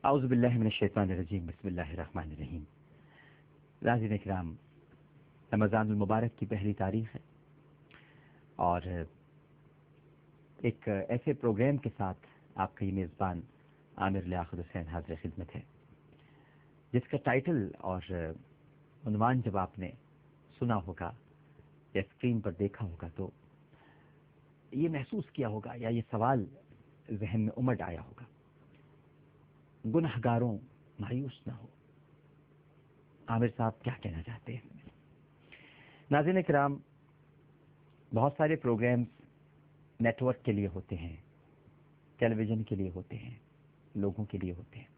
اعوذ باللہ من الشیطان الرجیم، بسم اللہ الرحمن الرحیم۔ ناظرین کرام، رمضان المبارک کی پہلی تاریخ ہے اور ایک ایسے پروگرام کے ساتھ آپ کا یہ میزبان عامر لیاقت حسین حاضر خدمت ہے، جس کا ٹائٹل اور عنوان جب آپ نے سنا ہوگا یا اسکرین پر دیکھا ہوگا تو یہ محسوس کیا ہوگا یا یہ سوال ذہن میں امڈ آیا ہوگا، گنہگاروں مایوس نہ ہو۔ عامر صاحب کیا کہنا چاہتے ہیں؟ ناظرین کرام، بہت سارے پروگرامز نیٹ ورک کے لیے ہوتے ہیں، ٹیلی ویژن کے لیے ہوتے ہیں، لوگوں کے لیے ہوتے ہیں۔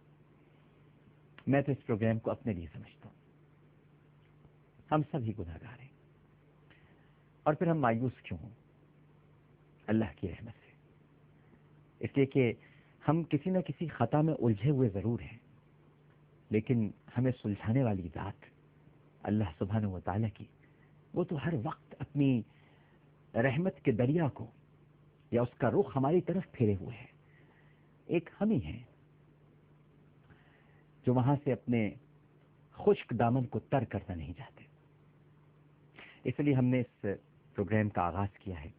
میں تو اس پروگرام کو اپنے لیے سمجھتا ہوں۔ ہم سب ہی گنہگار ہیں، اور پھر ہم مایوس کیوں ہوں؟ اللہ کی رحمت سے، اس لیے کہ ہم کسی نہ کسی خطا میں الجھے ہوئے ضرور ہیں، لیکن ہمیں سلجھانے والی ذات اللہ سبحانہ و تعالیٰ کی، وہ تو ہر وقت اپنی رحمت کے دریا کو یا اس کا رخ ہماری طرف پھیرے ہوئے ہے۔ ایک ہم ہی ہیں جو وہاں سے اپنے خشک دامن کو تر کرنا نہیں چاہتے۔ اس لیے ہم نے اس پروگرام کا آغاز کیا ہے،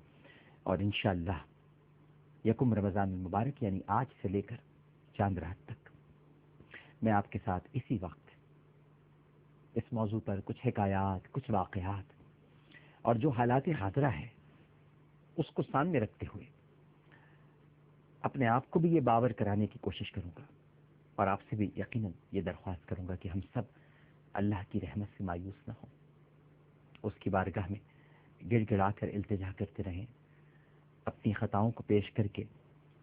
اور انشاءاللہ یکم رمضان المبارک یعنی آج سے لے کر چاند رات تک میں آپ کے ساتھ اسی وقت اس موضوع پر کچھ حکایات، کچھ واقعات اور جو حالات حاضرہ ہے اس کو سامنے رکھتے ہوئے اپنے آپ کو بھی یہ باور کرانے کی کوشش کروں گا، اور آپ سے بھی یقیناً یہ درخواست کروں گا کہ ہم سب اللہ کی رحمت سے مایوس نہ ہوں، اس کی بارگاہ میں گڑ گڑا کر التجا کرتے رہیں، اپنی خطاؤں کو پیش کر کے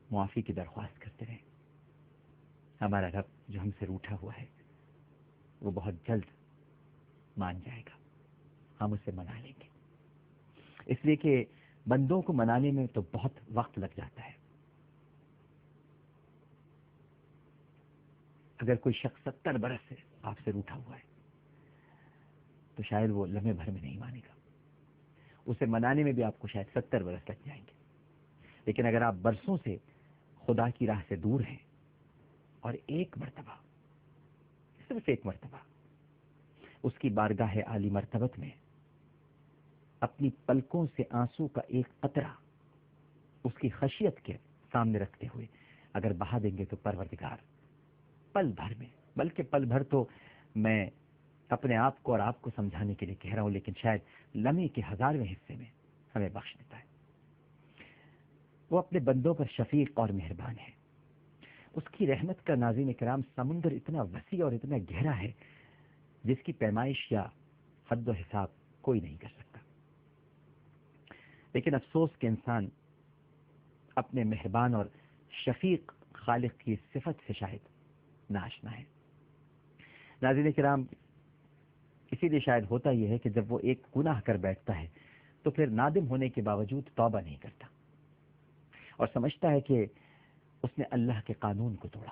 معافی کی درخواست کرتے رہیں۔ ہمارا رب جو ہم سے روٹھا ہوا ہے وہ بہت جلد مان جائے گا، ہم اسے منا لیں گے، اس لیے کہ بندوں کو منانے میں تو بہت وقت لگ جاتا ہے۔ اگر کوئی شخص 70 برس سے آپ سے روٹھا ہوا ہے تو شاید وہ لمحے بھر میں نہیں مانے گا، اسے منانے میں بھی آپ کو شاید 70 برس لگ جائیں گے۔ لیکن اگر آپ برسوں سے خدا کی راہ سے دور ہیں اور ایک مرتبہ، صرف ایک مرتبہ اس کی بارگاہ عالی مرتبت میں اپنی پلکوں سے آنسو کا ایک قطرہ اس کی خشیت کے سامنے رکھتے ہوئے اگر بہا دیں گے تو پروردگار پل بھر میں، بلکہ پل بھر تو میں اپنے آپ کو اور آپ کو سمجھانے کے لیے کہہ رہا ہوں، لیکن شاید لمحے کے 1000ویں حصے میں ہمیں بخش دیتا ہے۔ وہ اپنے بندوں پر شفیق اور مہربان ہے۔ اس کی رحمت کا ناظرین کرام سمندر اتنا وسیع اور اتنا گہرا ہے جس کی پیمائش یا حد و حساب کوئی نہیں کر سکتا۔ لیکن افسوس کہ انسان اپنے مہربان اور شفیق خالق کی صفت سے شاید ناآشنا ہے۔ ناظرین کرام، اسی لیے شاید ہوتا یہ ہے کہ جب وہ ایک گناہ کر بیٹھتا ہے تو پھر نادم ہونے کے باوجود توبہ نہیں کرتا اور سمجھتا ہے کہ اس نے اللہ کے قانون کو توڑا،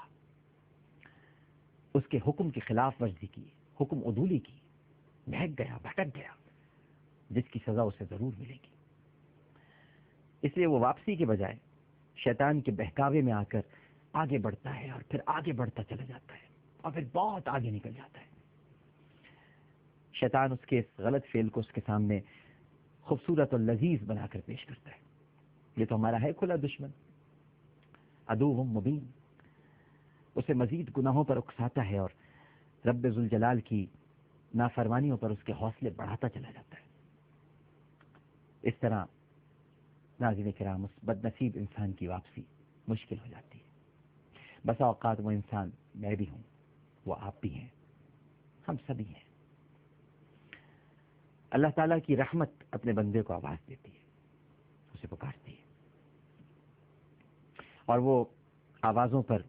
اس کے حکم کی خلاف ورزی کی، حکم عدولی کی، بہک گیا، بھٹک گیا، جس کی سزا اسے ضرور ملے گی۔ اس لیے وہ واپسی کے بجائے شیطان کے بہکاوے میں آ کر آگے بڑھتا ہے اور پھر آگے بڑھتا چلا جاتا ہے اور پھر بہت آگے نکل جاتا ہے۔ شیطان اس کے اس غلط فعل کو اس کے سامنے خوبصورت اور لذیذ بنا کر پیش کرتا ہے۔ یہ تو ہمارا ہے کھلا دشمن، عدو مبین، اسے مزید گناہوں پر اکساتا ہے اور رب ذوالجلال کی نافرمانیوں پر اس کے حوصلے بڑھاتا چلا جاتا ہے۔ اس طرح ناظرین کرام اس بد نصیب انسان کی واپسی مشکل ہو جاتی ہے۔ بسا اوقات وہ انسان میں بھی ہوں، وہ آپ بھی ہیں، ہم سبھی ہیں۔ اللہ تعالیٰ کی رحمت اپنے بندے کو آواز دیتی ہے، اسے پکارتی ہے، اور وہ آوازوں پر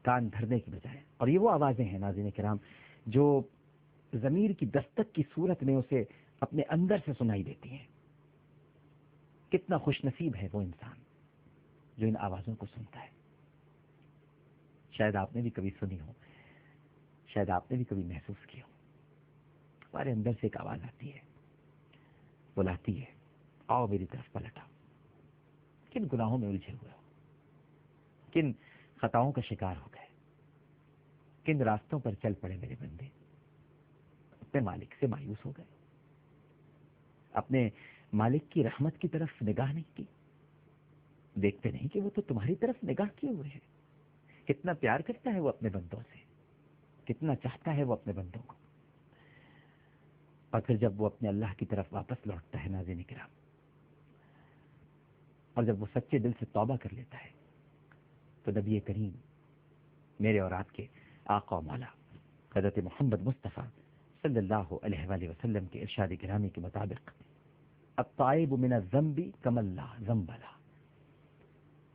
کان دھرنے کی بجائے، اور یہ وہ آوازیں ہیں ناظرین کرام جو ضمیر کی دستک کی صورت میں اسے اپنے اندر سے سنائی دیتی ہیں۔ کتنا خوش نصیب ہے وہ انسان جو ان آوازوں کو سنتا ہے۔ شاید آپ نے بھی کبھی سنی ہو، شاید آپ نے بھی کبھی محسوس کیا ہو، ہمارے اندر سے ایک آواز آتی ہے، بلاتی ہے، آؤ میری طرف پلٹ آؤ۔ کن گناہوں میں الجھے ہوئے ہو، کن خطاؤں کا شکار ہو گئے، کن راستوں پر چل پڑے میرے بندے، اپنے مالک سے مایوس ہو گئے، اپنے مالک کی رحمت کی طرف نگاہ نہیں کی، دیکھتے نہیں کہ وہ تو تمہاری طرف نگاہ کیے ہوئے ہے، کتنا پیار کرتا ہے وہ اپنے بندوں سے، کتنا چاہتا ہے وہ اپنے بندوں کو۔ اور پھر جب وہ اپنے اللہ کی طرف واپس لوٹتا ہے ناظرین کرام، اور جب وہ سچے دل سے توبہ کر لیتا ہے، تو نبی کریم میرے اور آپ کے آقا و مولا حضرت محمد مصطفیٰ صلی اللہ علیہ وآلہ وسلم کے ارشاد گرامی کے مطابق الطائب من الذنب کمن لا ذنب لہ،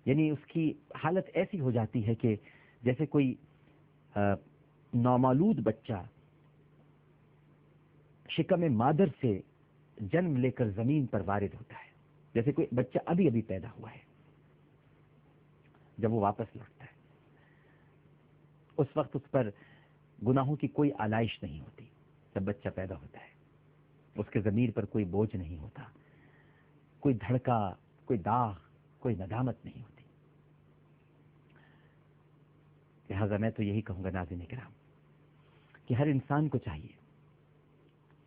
یعنی اس کی حالت ایسی ہو جاتی ہے کہ جیسے کوئی نامولود بچہ شکم مادر سے جنم لے کر زمین پر وارد ہوتا ہے، جیسے کوئی بچہ ابھی ابھی پیدا ہوا ہے، جب وہ واپس لوٹتا ہے اس وقت اس پر گناہوں کی کوئی آلائش نہیں ہوتی۔ جب بچہ پیدا ہوتا ہے اس کے ضمیر پر کوئی بوجھ نہیں ہوتا، کوئی دھڑکا، کوئی داغ، کوئی ندامت نہیں ہوتی۔ لہذا میں تو یہی کہوں گا ناظرین کرام کہ ہر انسان کو چاہیے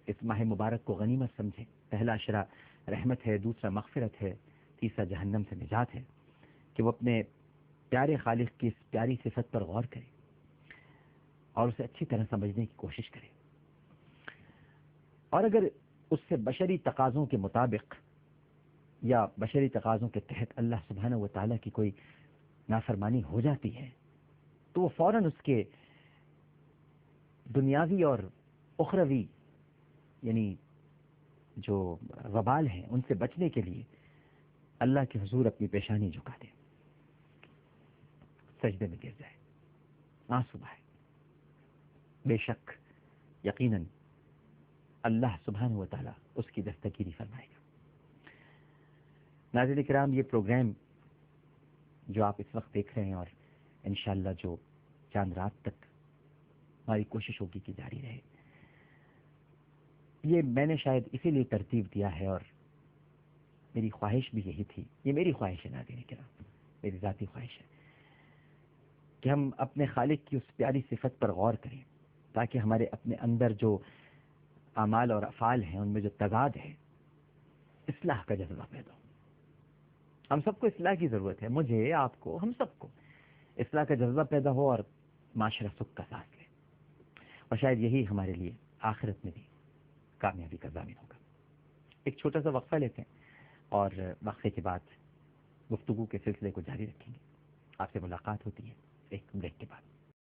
اس ماہ مبارک کو غنیمت سمجھے۔ پہلا عشرہ رحمت ہے، دوسرا مغفرت ہے، تیسرا جہنم سے نجات ہے، کہ وہ اپنے پیارے خالق کی اس پیاری صفت پر غور کرے اور اسے اچھی طرح سمجھنے کی کوشش کرے، اور اگر اس سے بشری تقاضوں کے مطابق یا بشری تقاضوں کے تحت اللہ سبحانہ و تعالیٰ کی کوئی نافرمانی ہو جاتی ہے تو وہ فوراً اس کے دنیاوی اور اخروی یعنی جو وبال ہیں ان سے بچنے کے لیے اللہ کے حضور اپنی پیشانی جھکا دے، سجدے میں گر جائے، آنسو بہائے۔ بے شک یقیناً اللہ سبحانہ و تعالیٰ اس کی دستگیری فرمائے گا۔ ناظرین کرام، یہ پروگرام جو آپ اس وقت دیکھ رہے ہیں اور انشاءاللہ جو چاند رات تک ہماری کوشش ہوگی کہ جاری رہے، یہ میں نے شاید اسی لیے ترتیب دیا ہے، اور میری خواہش بھی یہی تھی، یہ میری خواہش ہے ناظرین کرام، میری ذاتی خواہش ہے کہ ہم اپنے خالق کی اس پیاری صفت پر غور کریں، تاکہ ہمارے اپنے اندر جو اعمال اور افعال ہیں ان میں جو تضاد ہے، اصلاح کا جذبہ پیدا ہو۔ ہم سب کو اصلاح کی ضرورت ہے، مجھے، آپ کو، ہم سب کو اصلاح کا جذبہ پیدا ہو اور معاشرہ سکھ کا ساتھ لے، اور شاید یہی ہمارے لیے آخرت میں بھی کامیابی کا ضامن ہوگا۔ ایک چھوٹا سا وقفہ لیتے ہیں اور وقفے کے بعد گفتگو کے سلسلے کو جاری رکھیں گے۔ آپ سے ملاقات ہوتی ہے ایک